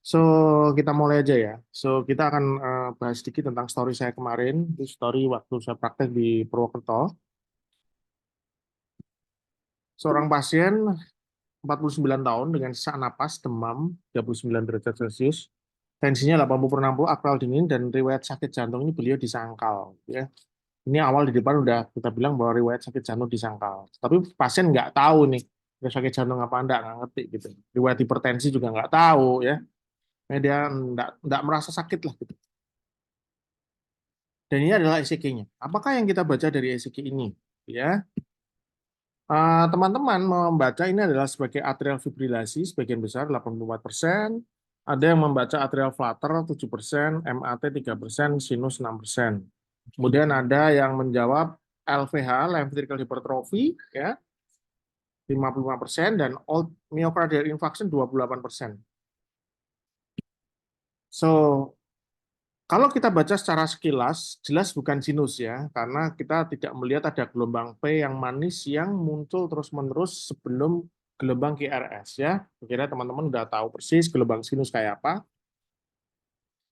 So, kita mulai aja ya. So, kita akan bahas sedikit tentang story saya kemarin. Itu story waktu saya praktek di Purwokerto. Seorang pasien 49 tahun dengan sesak napas, demam 39 derajat Celcius, tensinya 80/60, akral dingin, dan riwayat sakit jantung ini beliau disangkal. Ya. Ini awal di depan udah kita bilang bahwa riwayat sakit jantung disangkal. Tapi pasien nggak tahu nih, riwayat sakit jantung apa nggak ngerti gitu. Riwayat hipertensi juga nggak tahu ya. Dia nggak merasa sakit lah gitu. Dan ini adalah ECG-nya. Apakah yang kita baca dari ECG ini? Ya, teman-teman membaca ini adalah sebagai atrial fibrilasi sebagian besar 84%. Ada yang membaca atrial flutter 7%, MAT 3%, sinus 6%. Kemudian ada yang menjawab LVH, left ventricular hypertrophy, ya 55%, dan old myocardial infarction 28%. So, kalau kita baca secara sekilas, jelas bukan sinus ya, karena kita tidak melihat ada gelombang P yang manis yang muncul terus-menerus sebelum gelombang QRS ya. Kira teman-teman udah tahu persis gelombang sinus kayak apa.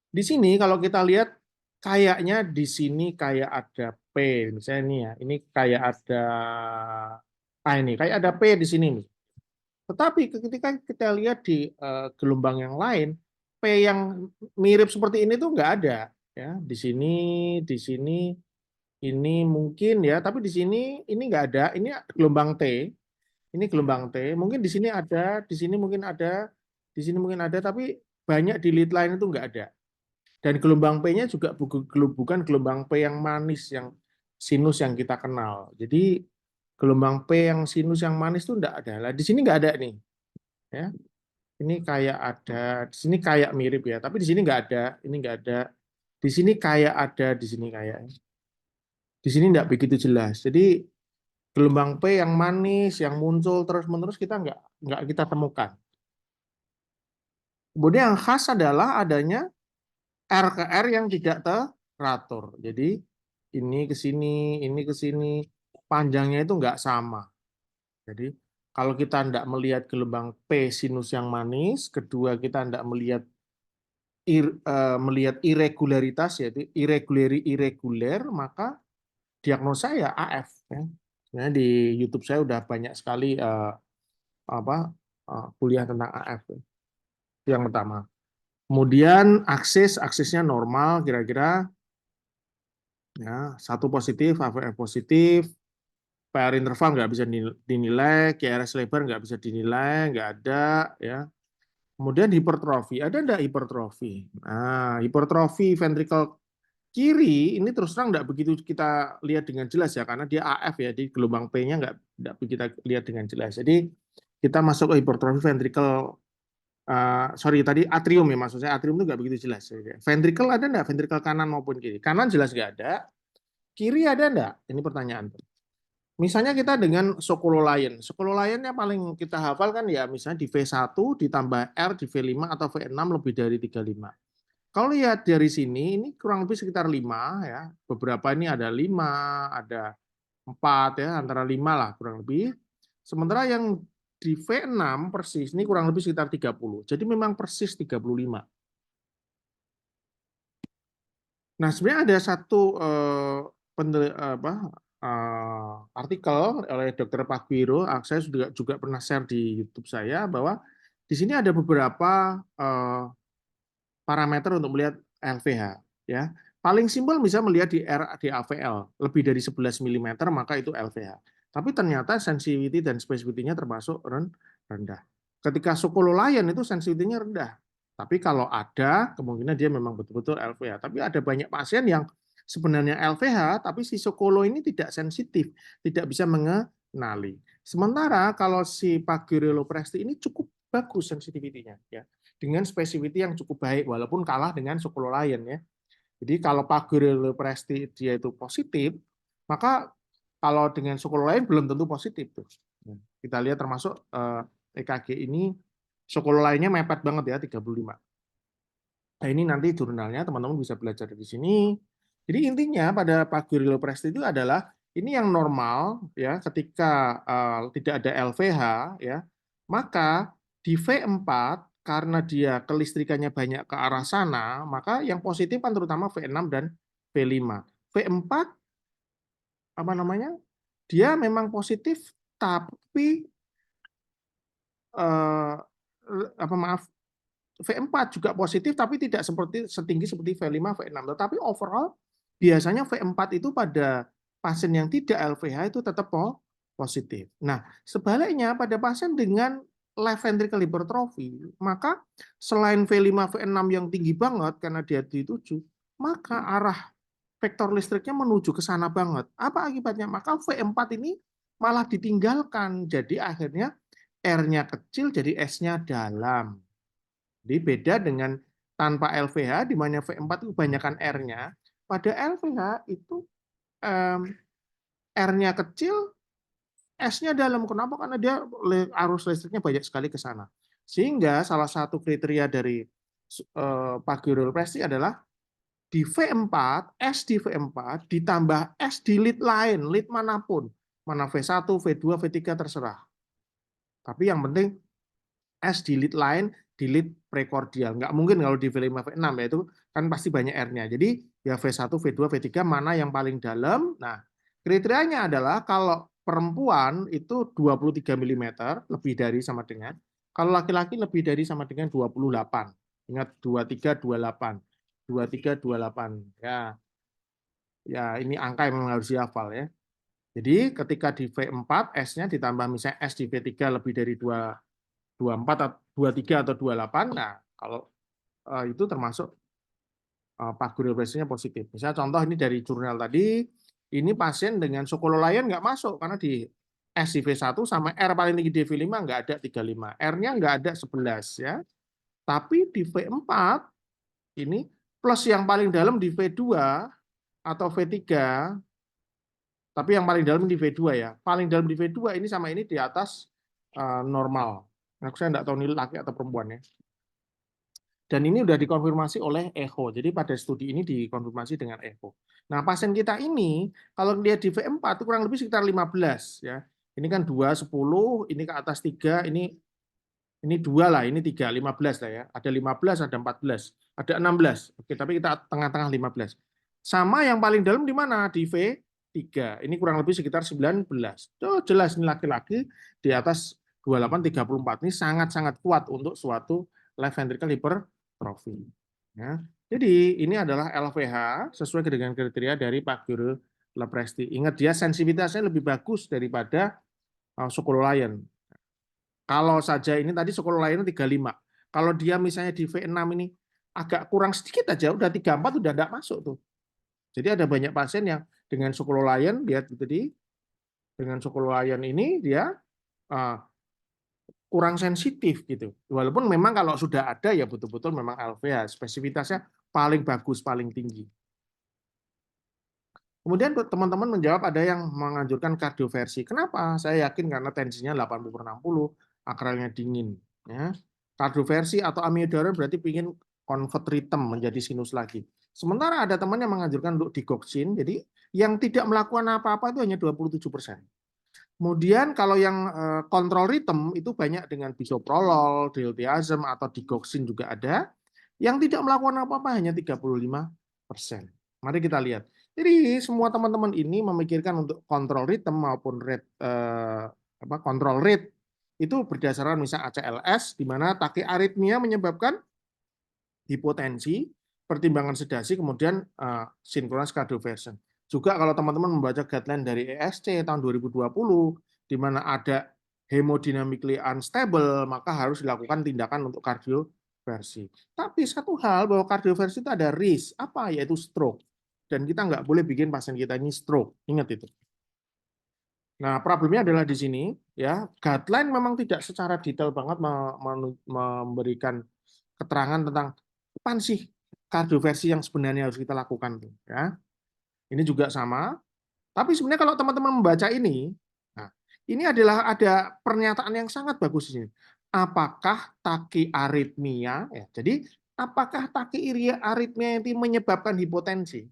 Di sini kalau kita lihat kayaknya di sini kayak ada P, misalnya ini ya, ini kayak ada ini kayak ada P di sini nih. Tetapi ketika kita lihat di gelombang yang lain, P yang mirip seperti ini tuh nggak ada. Ya, di sini, ini mungkin ya, tapi di sini ini nggak ada. Ini gelombang T, ini gelombang T. Mungkin di sini ada, di sini mungkin ada, di sini mungkin ada, tapi banyak di lead line itu nggak ada. Dan gelombang P-nya juga bukan gelombang P yang manis, yang sinus yang kita kenal. Jadi gelombang P yang sinus yang manis itu nggak ada. Lah di sini nggak ada nih. Ya, ini kayak ada, di sini kayak mirip ya, tapi di sini nggak ada, ini nggak ada, di sini kayak ada, di sini kayak, di sini nggak begitu jelas. Jadi gelombang P yang manis, yang muncul terus-menerus kita nggak kita temukan. Kemudian yang khas adalah adanya R ke R yang tidak teratur. Jadi ini ke sini, panjangnya itu nggak sama. Jadi kalau kita tidak melihat gelombang P sinus yang manis, kedua kita tidak melihat melihat irregularitas yaitu irregular, maka diagnosa ya AF ya. Nah, di YouTube saya udah banyak sekali kuliah tentang AF yang pertama. Kemudian aksesnya normal kira-kira ya, satu positif, AVF positif, PR interval nggak bisa dinilai, QRS lebar nggak bisa dinilai, nggak ada ya. Kemudian hipertrofi, ada enggak hipertrofi? Nah, hipertrofi ventricle kiri ini terus terang enggak begitu kita lihat dengan jelas ya, karena dia AF ya, di gelombang P-nya enggak kita lihat dengan jelas. Jadi kita masuk ke hipertrofi ventricle, sorry tadi atrium ya, maksud saya atrium itu enggak begitu jelas. Ventricle ada enggak? Ventricle kanan maupun kiri? Kanan jelas enggak ada, kiri ada enggak? Ini pertanyaan. Misalnya kita dengan Sokolo-Lion. Sokolo-Lion yang paling kita hafal kan ya misalnya di V1 ditambah R di V5 atau V6 lebih dari 35. Kalau lihat dari sini ini kurang lebih sekitar 5 ya. Beberapa ini ada 5, ada 4 ya, antara 5 lah kurang lebih. Sementara yang di V6 persis ini kurang lebih sekitar 30. Jadi memang persis 35. Nah, sebenarnya ada satu artikel oleh Dr. Pagwiro, saya juga pernah share di YouTube saya bahwa di sini ada beberapa parameter untuk melihat LVH. Ya, paling simpel bisa melihat di RDAVL lebih dari 11 mm maka itu LVH. Tapi ternyata sensitivity dan specificity-nya termasuk rendah. Ketika Sokolo-Lion itu sensitivity-nya rendah. Tapi kalau ada, kemungkinan dia memang betul-betul LVH. Tapi ada banyak pasien yang sebenarnya LVH, tapi si Sokolo ini tidak sensitif, tidak bisa mengenali. Sementara kalau si Pagwiro-Lopresti ini cukup bagus sensitivity-nya, ya, dengan spesifiti yang cukup baik, walaupun kalah dengan Sokolo-Lion ya. Jadi kalau Pagwiro-Lopresti dia itu positif, maka kalau dengan Sokolo-Lion belum tentu positif tuh. Kita lihat termasuk EKG ini Sokolo-Lion-nya mepet banget ya 35. Nah, ini nanti jurnalnya teman-teman bisa belajar di sini. Jadi intinya pada Pagwiro-Lopresti itu adalah ini yang normal ya, ketika tidak ada LVH ya, maka di V4 karena dia kelistrikannya banyak ke arah sana, maka yang positif kan terutama V6 dan V5. V4 apa namanya? Dia memang positif tapi maaf, V4 juga positif tapi tidak setinggi seperti V5, V6. Tetapi overall biasanya V4 itu pada pasien yang tidak LVH itu tetap positif. Nah, sebaliknya pada pasien dengan left ventricle hypertrophy, maka selain V5, V6 yang tinggi banget karena dia dituju, maka arah vektor listriknya menuju ke sana banget. Apa akibatnya? Maka V4 ini malah ditinggalkan. Jadi akhirnya R-nya kecil, jadi S-nya dalam. Jadi beda dengan tanpa LVH, di mana V4 itu kebanyakan R-nya. Pada LVH itu R-nya kecil, S-nya dalam. Kenapa? Karena dia arus listriknya banyak sekali ke sana. Sehingga salah satu kriteria dari Pagurel-Presti adalah di V4, S di V4 ditambah S di lead lain, lead manapun. Mana V1, V2, V3 terserah. Tapi yang penting S di lead line, di lead prekordial. Nggak mungkin kalau di V5, V6 ya itu kan pasti banyak R-nya. Jadi ya V1, V2, V3 mana yang paling dalam. Nah, kriterianya adalah kalau perempuan itu 23 mm lebih dari sama dengan, kalau laki-laki lebih dari sama dengan 28. Ingat 23, 28. 23, 28. Ya ini angka yang memang harus dihafal ya. Jadi ketika di V4 S-nya ditambah misalnya S di V3 lebih dari 24, 23 atau 28, nah kalau itu termasuk Pagurel-Prestinya positif. Misalnya contoh ini dari jurnal tadi, ini pasien dengan Sokololayan nggak masuk karena di S di V1 sama R paling tinggi di V5 nggak ada 35, R-nya nggak ada 11 ya. Tapi di V4 ini plus yang paling dalam di V2 atau V3, tapi yang paling dalam di V2 ya. Paling dalam di V2 ini sama ini di atas normal. Nah, saya nggak tahu ini laki atau perempuan ya. Dan ini sudah dikonfirmasi oleh echo. Jadi pada studi ini dikonfirmasi dengan echo. Nah, pasien kita ini kalau dia di V4 itu kurang lebih sekitar 15 ya. Ini kan 2, 10, ini ke atas 3, ini 2 lah, ini 3, 15 lah ya. Ada 15, ada 14, ada 16. Oke, tapi kita tengah-tengah 15. Sama yang paling dalam di mana? Di V3. Ini kurang lebih sekitar 19. Tuh jelas ini laki-laki di atas 28, 34. Ini sangat-sangat kuat untuk suatu left ventricle hypertrophy. Ya. Jadi ini adalah LVH sesuai dengan kriteria dari Pagurel-Presti. Ingat dia sensitivitasnya lebih bagus daripada Sokololayan. Kalau saja ini tadi Sokololayan 35. Kalau dia misalnya di V6 ini agak kurang sedikit aja, udah 34 udah enggak masuk tuh. Jadi ada banyak pasien yang dengan Sokololayan, lihat tadi, dengan Sokololayan ini dia kurang sensitif gitu. Walaupun memang kalau sudah ada ya betul-betul memang LVH, spesifitasnya paling bagus, paling tinggi. Kemudian teman-teman menjawab ada yang menganjurkan kardioversi. Kenapa? Saya yakin karena tensinya 80/60, akralnya dingin. Ya. Kardioversi atau amiodarone berarti ingin convert rhythm menjadi sinus lagi. Sementara ada teman yang menganjurkan untuk digoxin, jadi yang tidak melakukan apa-apa itu hanya 27%. Kemudian kalau yang kontrol ritme itu banyak dengan bisoprolol, diltiazem atau digoxin juga ada. Yang tidak melakukan apa-apa hanya 35%. Mari kita lihat. Jadi semua teman-teman ini memikirkan untuk kontrol ritme maupun rate kontrol rate itu berdasarkan misalnya ACLS di mana tachyarrhythmia menyebabkan hipotensi, pertimbangan sedasi, kemudian synchronous cardioversion. Juga kalau teman-teman membaca guideline dari ESC tahun 2020, di mana ada hemodynamically unstable, maka harus dilakukan tindakan untuk kardioversi. Tapi satu hal bahwa kardioversi itu ada risk, apa? Yaitu stroke. Dan kita nggak boleh bikin pasien kita ini stroke. Ingat itu. Nah, problemnya adalah di sini, ya guideline memang tidak secara detail banget memberikan keterangan tentang apa sih kardioversi yang sebenarnya harus kita lakukan. Ya. Ini juga sama. Tapi sebenarnya kalau teman-teman membaca ini, nah, ini adalah ada pernyataan yang sangat bagus di sini. Apakah tachyarrhythmia? Ya, jadi apakah tachyarrhythmia itu menyebabkan hipotensi?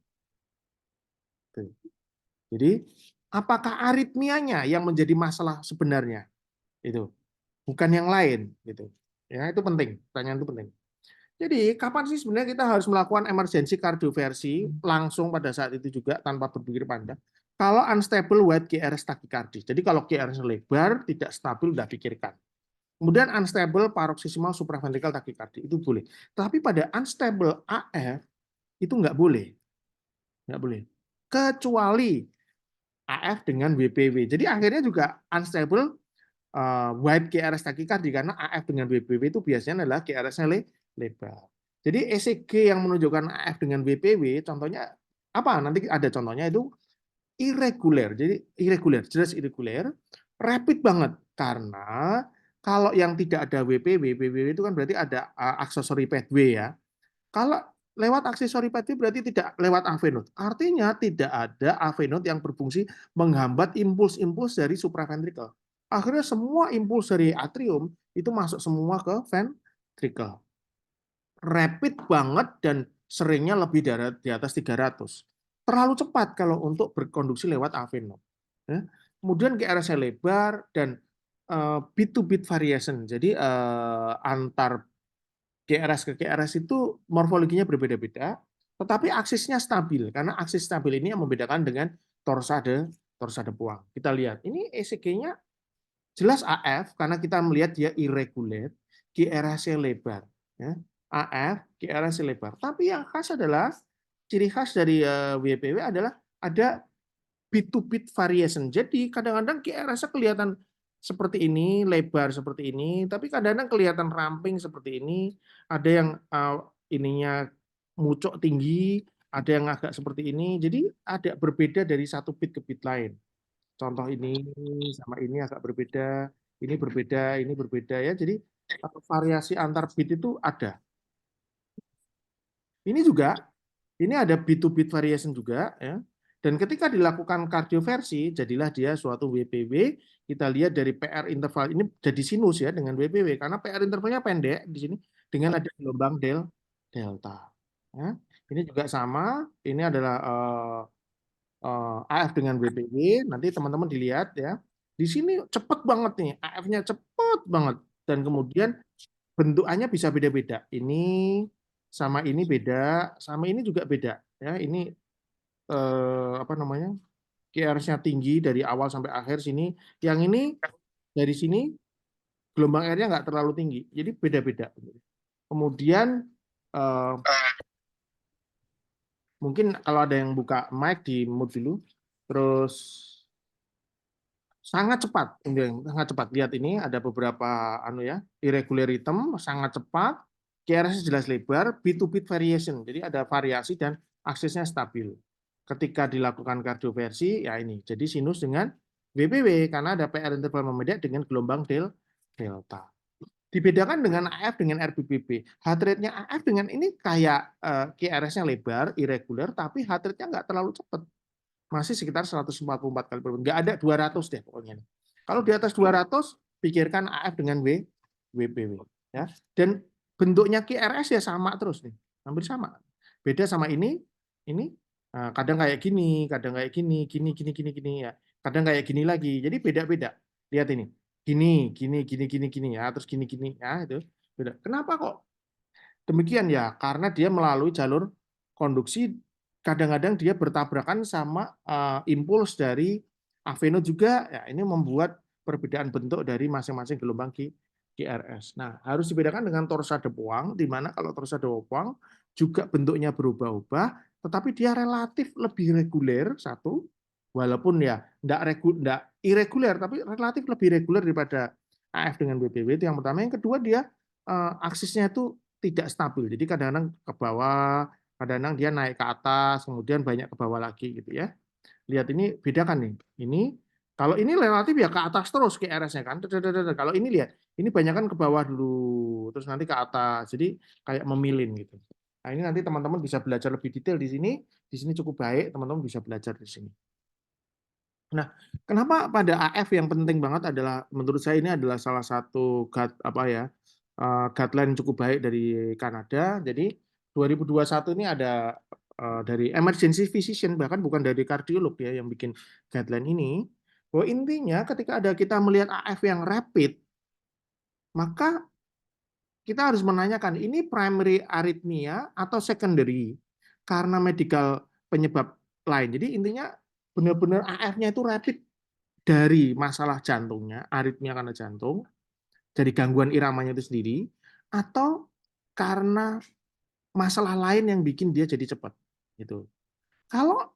Jadi apakah aritmianya yang menjadi masalah sebenarnya? Itu bukan yang lain. Gitu. Ya, itu penting. Pertanyaan itu penting. Jadi, kapan sih sebenarnya kita harus melakukan emergency kardioversi langsung pada saat itu juga tanpa berpikir panjang? Kalau unstable wide QRS tachycardia. Jadi kalau QRS lebar, tidak stabil, udah pikirkan. Kemudian unstable paroxysmal supraventricular tachycardia itu boleh. Tapi pada unstable AF itu nggak boleh, nggak boleh. Kecuali AF dengan WPW. Jadi akhirnya juga unstable wide QRS tachycardia karena AF dengan WPW itu biasanya adalah QRS-nya lebar. Jadi ECG yang menunjukkan AF dengan WPW, contohnya apa? Nanti ada contohnya itu irregular. Jadi irregular, jelas irregular, rapid banget karena kalau yang tidak ada WPW, WPW itu kan berarti ada accessory pathway ya. Kalau lewat accessory pathway berarti tidak lewat AV node. Artinya tidak ada AV node yang berfungsi menghambat impuls-impuls dari supraventricle. Akhirnya semua impuls dari atrium itu masuk semua ke ventricle. Rapid banget dan seringnya lebih dari di atas 300. Terlalu cepat kalau untuk berkonduksi lewat AV node. Ya. Kemudian QRS-nya lebar dan bit to bit variation. Jadi antar QRS ke QRS itu morfologinya berbeda-beda, tetapi aksisnya stabil karena aksis stabil ini yang membedakan dengan torsade torsade puang. Kita lihat ini ECG-nya jelas AF karena kita melihat dia irregular, QRS-nya lebar, ya. AF, QRS lebar. Tapi yang khas adalah ciri khas dari WPW adalah ada bit to bit variation. Jadi kadang-kadang QRS-nya kelihatan seperti ini, lebar seperti ini, tapi kadang-kadang kelihatan ramping seperti ini, ada yang ininya mucuk tinggi, ada yang agak seperti ini. Jadi ada berbeda dari satu bit ke bit lain. Contoh ini sama ini agak berbeda, ini berbeda ya. Jadi variasi antar bit itu ada. Ini juga, ini ada bit to bit variation juga ya. Dan ketika dilakukan kardioversi, jadilah dia suatu WPW. Kita lihat dari PR interval ini jadi sinus ya dengan WPW karena PR intervalnya pendek di sini dengan ada gelombang delta. Ya. Ini juga sama. Ini adalah AF dengan WPW. Nanti teman-teman dilihat ya. Di sini cepet banget nih, AF-nya cepet banget. Dan kemudian bentukannya bisa beda-beda. Ini sama ini beda, sama ini juga beda. Ya, ini apa namanya? QRS-nya tinggi dari awal sampai akhir sini. Yang ini dari sini gelombang airnya nggak terlalu tinggi. Jadi beda-beda. Kemudian eh, mungkin kalau ada yang buka mic di mute dulu. Terus sangat cepat, sangat cepat. Lihat ini ada beberapa anu ya, irregular rhythm sangat cepat, QRS jelas lebar, bit to bit variation. Jadi ada variasi dan aksesnya stabil. Ketika dilakukan kardioversi, ya ini. Jadi sinus dengan WPW karena ada PR interval memendek dengan gelombang delta. Dibedakan dengan AF dengan RBBB. Heart rate-nya AF dengan ini kayak QRS-nya lebar, irregular, tapi heart rate-nya nggak terlalu cepat, masih sekitar 144 kali per menit. Nggak ada 200 deh pokoknya. Kalau di atas 200, pikirkan AF dengan WPW. Ya. Dan bentuknya QRS ya sama terus nih, hampir sama. Beda sama ini kadang kayak gini, kadang kayak gini ya. Kadang kayak gini lagi. Jadi beda-beda. Lihat ini, gini ya, terus gini ya itu. Beda. Kenapa kok demikian ya? Karena dia melalui jalur konduksi, kadang-kadang dia bertabrakan sama impuls dari aveno juga. Ya, ini membuat perbedaan bentuk dari masing-masing gelombang QRS. Nah, harus dibedakan dengan torsade puang, di mana kalau torsade puang juga bentuknya berubah-ubah, tetapi dia relatif lebih reguler satu, walaupun ya enggak irregular, tapi relatif lebih reguler daripada AF dengan BPW. Itu yang pertama. Yang kedua, dia aksisnya itu tidak stabil. Jadi kadang-kadang ke bawah, kadang-kadang dia naik ke atas, kemudian banyak ke bawah lagi gitu ya. Lihat ini bedakan nih. Ini kalau ini relatif ya ke atas terus QRS-nya kan. Kalau ini lihat, ini banyak kan ke bawah dulu, terus nanti ke atas. Jadi kayak memilin gitu. Nah, ini nanti teman-teman bisa belajar lebih detail di sini. Di sini cukup baik, teman-teman bisa belajar di sini. Nah, kenapa pada AF yang penting banget adalah menurut saya ini adalah salah satu guideline cukup baik dari Kanada. Jadi 2021 ini ada dari emergency physician, bahkan bukan dari kardiolog ya yang bikin guideline ini. Bahwa intinya ketika ada kita melihat AF yang rapid, maka kita harus menanyakan ini primary arrhythmia atau secondary karena medical penyebab lain. Jadi intinya benar-benar AF-nya itu rapid dari masalah jantungnya, aritmia karena jantung, dari gangguan iramanya itu sendiri, atau karena masalah lain yang bikin dia jadi cepat. Gitu. Kalau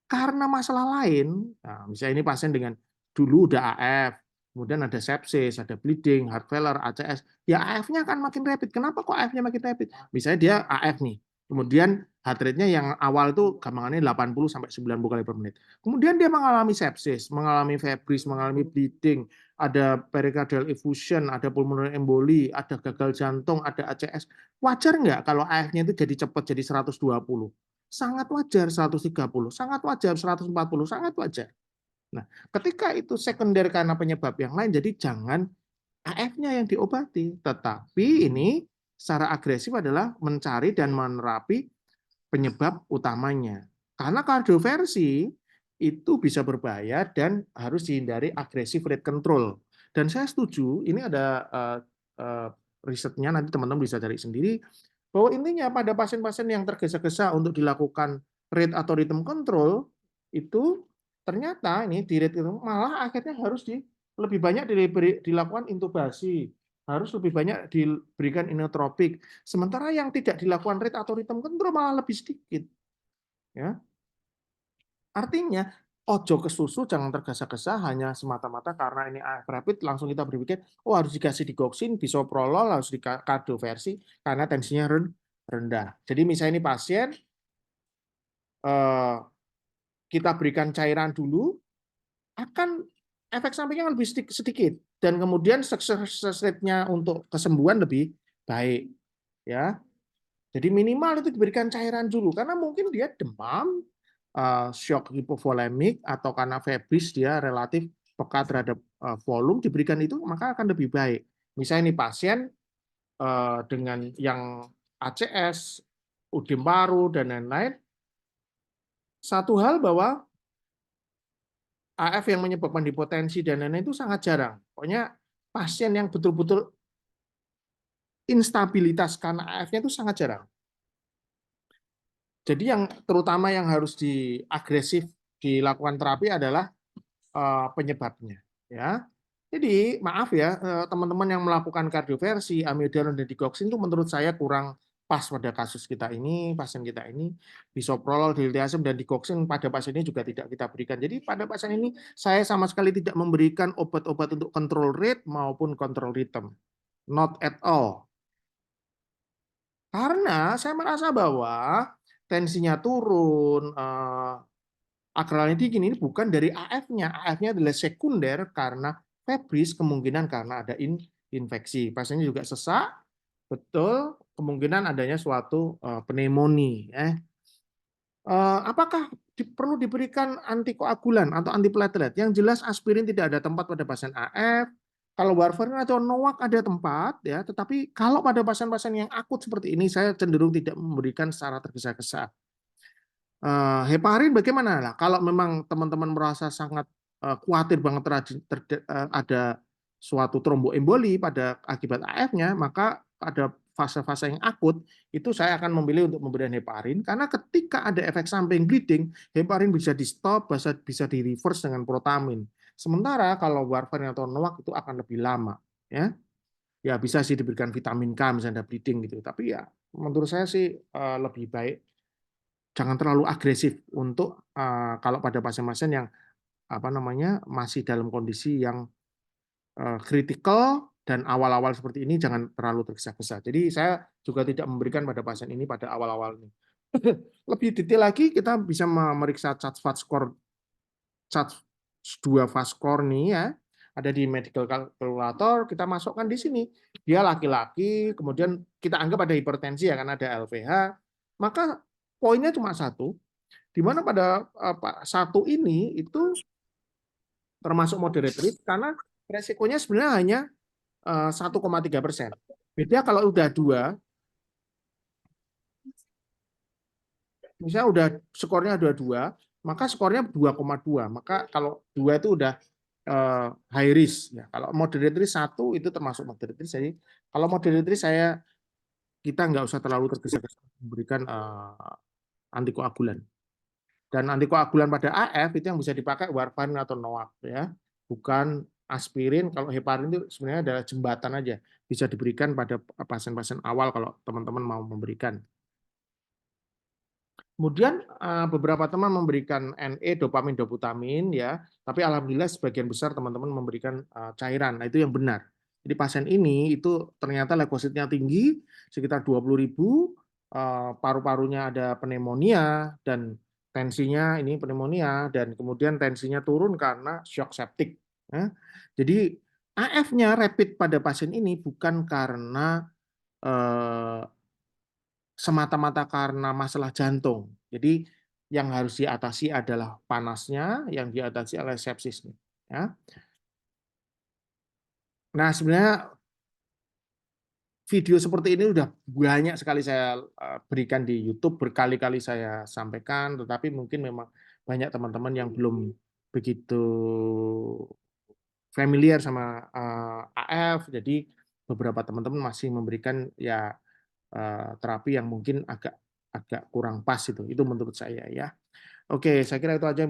karena masalah lain, nah, misalnya ini pasien dengan dulu udah AF, kemudian ada sepsis, ada bleeding, heart failure, ACS, ya AF-nya akan makin rapid. Kenapa kok AF-nya makin rapid? Misalnya dia AF nih, kemudian heart rate-nya yang awal itu gampangannya 80 sampai 90 kali per menit. Kemudian dia mengalami sepsis, mengalami febris, mengalami bleeding, ada pericardial effusion, ada pulmonary emboli, ada gagal jantung, ada ACS. Wajar nggak kalau AF-nya itu jadi cepat jadi 120? Sangat wajar 130, sangat wajar 140, sangat wajar. Nah, ketika itu sekunder karena penyebab yang lain, jadi jangan AF-nya yang diobati, tetapi ini secara agresif adalah mencari dan menerapi penyebab utamanya. Karena kardioversi itu bisa berbahaya dan harus dihindari agresif rate control. Dan saya setuju, ini ada risetnya, nanti teman-teman bisa cari sendiri, bahwa intinya pada pasien-pasien yang tergesa-gesa untuk dilakukan rate atau rhythm control, itu ternyata ini di rate itu malah akhirnya harus lebih banyak dilakukan intubasi, harus lebih banyak diberikan inotropik. Sementara yang tidak dilakukan rate atau rhythm control malah lebih sedikit. Ya. Artinya, ojo ke susu, jangan tergesa-gesa hanya semata-mata karena ini AF rapid, langsung kita berpikir, oh harus dikasih digoxin, bisoprolol, harus di kardioversi karena tensinya rendah. Jadi misalnya ini pasien, kita berikan cairan dulu, akan efek sampingnya lebih sedikit dan kemudian success rate-nya untuk kesembuhan lebih baik, ya. Jadi minimal itu diberikan cairan dulu karena mungkin dia demam, shock hipovolemik atau karena febris dia relatif peka terhadap volume, diberikan itu maka akan lebih baik. Misalnya ini pasien dengan yang ACS, udem paru dan lain-lain, satu hal bahwa AF yang menyebabkan hipotensi dan lain-lain itu sangat jarang. Pokoknya pasien yang betul-betul instabilitas karena AF-nya itu sangat jarang. Jadi yang terutama yang harus diagresif dilakukan terapi adalah penyebabnya. Ya, jadi maaf ya teman-teman yang melakukan kardioversi, amiodarone dan digoxin itu menurut saya kurang pas pada kasus kita ini, pasien kita ini. Bisoprolol, diltiazem dan digoxin pada pasien ini juga tidak kita berikan. Jadi pada pasien ini saya sama sekali tidak memberikan obat-obat untuk kontrol rate maupun kontrol rhythm. Not at all. Karena saya merasa bahwa tensinya turun, akralnya tinggi ini bukan dari AF-nya. AF-nya adalah sekunder karena febris, kemungkinan karena ada infeksi. Pasiennya juga sesak, betul, kemungkinan adanya suatu pneumonia. Apakah perlu diberikan antikoagulan atau antiplatelet? Yang jelas aspirin tidak ada tempat pada pasien AF. Kalau warfarin atau NOAC ada tempat, ya. Tetapi kalau pada pasien-pasien yang akut seperti ini, saya cenderung tidak memberikan secara tergesa-gesa. Heparin bagaimana? Nah, kalau memang teman-teman merasa sangat khawatir banget ada suatu tromboemboli pada akibat AF-nya, maka pada fase-fase yang akut itu saya akan memilih untuk memberikan heparin karena ketika ada efek samping bleeding, heparin bisa di stop, bisa di reverse dengan protamin. Sementara kalau warfarin atau NOAC itu akan lebih lama, ya. Ya bisa sih diberikan vitamin K misalnya ada bleeding gitu, tapi ya menurut saya sih lebih baik jangan terlalu agresif untuk kalau pada pasien-pasien yang apa namanya masih dalam kondisi yang kritikal dan awal-awal seperti ini jangan terlalu tergesa-gesa. Jadi saya juga tidak memberikan pada pasien ini pada awal-awal ini. Lebih detail lagi kita bisa memeriksa CHA-2 score, CHA-2 fast score nih ya. Ada di medical calculator, kita masukkan di sini. Dia laki-laki, kemudian kita anggap ada hipertensi ya karena ada LVH. Maka poinnya cuma satu, di mana pada satu ini itu termasuk moderate risk karena resikonya sebenarnya hanya 1,3%. Beda kalau udah dua, misalnya udah skornya udah dua, maka skornya 2,2. Maka kalau dua itu udah high risk ya. Kalau moderate risk 1 itu termasuk moderate risk. Jadi kalau moderate risk kita nggak usah terlalu tergesa-gesa memberikan antikoagulan. Dan antikoagulan pada AF itu yang bisa dipakai warfarin atau NOAC ya, bukan aspirin. Kalau heparin itu sebenarnya adalah jembatan aja, bisa diberikan pada pasien-pasien awal kalau teman-teman mau memberikan. Kemudian beberapa teman memberikan NE, dopamin, doputamin ya, tapi alhamdulillah sebagian besar teman-teman memberikan cairan. Nah, itu yang benar. Jadi pasien ini itu ternyata leukositnya tinggi sekitar 20.000, paru-parunya ada pneumonia dan tensinya ini pneumonia dan kemudian tensinya turun karena shock septic. Ya. Jadi AF-nya rapid pada pasien ini bukan karena eh, semata-mata karena masalah jantung. Jadi yang harus diatasi adalah panasnya, yang diatasi oleh sepsisnya. Ya. Nah, sebenarnya video seperti ini sudah banyak sekali saya berikan di YouTube, berkali-kali saya sampaikan, tetapi mungkin memang banyak teman-teman yang belum begitu familiar sama AF, jadi beberapa teman-teman masih memberikan ya terapi yang mungkin agak agak kurang pas itu menurut saya ya. Oke, saya kira itu aja.